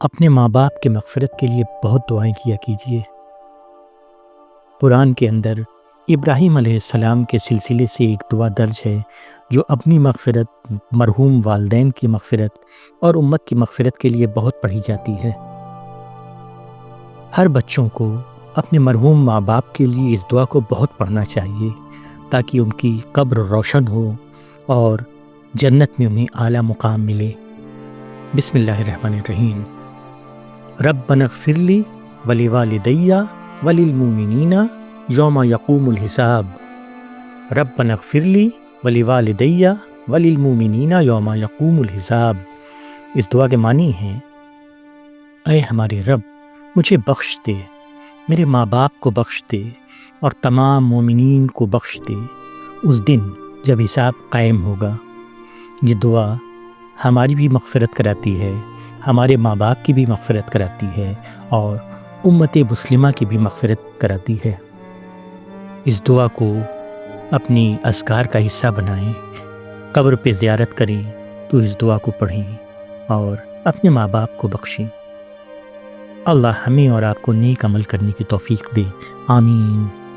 اپنے ماں باپ کے مغفرت کے لیے بہت دعائیں کیا کیجیے۔ قرآن کے اندر ابراہیم علیہ السلام کے سلسلے سے ایک دعا درج ہے جو اپنی مغفرت، مرحوم والدین کی مغفرت اور امت کی مغفرت کے لیے بہت پڑھی جاتی ہے۔ ہر بچوں کو اپنے مرحوم ماں باپ کے لیے اس دعا کو بہت پڑھنا چاہیے تاکہ ان کی قبر روشن ہو اور جنت میں انہیں اعلیٰ مقام ملے۔ بسم اللہ الرحمن الرحیم۔ ربنا اغفر لی ولوالدی وللمؤمنین یوم یقوم الحساب۔ ربنا اغفر لی ولوالدی وللمؤمنین یوم یقوم الحساب۔ اس دعا کے معنی ہیں: اے ہمارے رب، مجھے بخش دے، میرے ماں باپ کو بخش دے اور تمام مومنین کو بخش دے اس دن جب حساب قائم ہوگا۔ یہ دعا ہماری بھی مغفرت کراتی ہے، ہمارے ماں باپ کی بھی مغفرت کراتی ہے اور امت مسلمہ کی بھی مغفرت کراتی ہے۔ اس دعا کو اپنی اذکار کا حصہ بنائیں، قبر پہ زیارت کریں تو اس دعا کو پڑھیں اور اپنے ماں باپ کو بخشیں۔ اللہ ہمیں اور آپ کو نیک عمل کرنے کی توفیق دے، آمین۔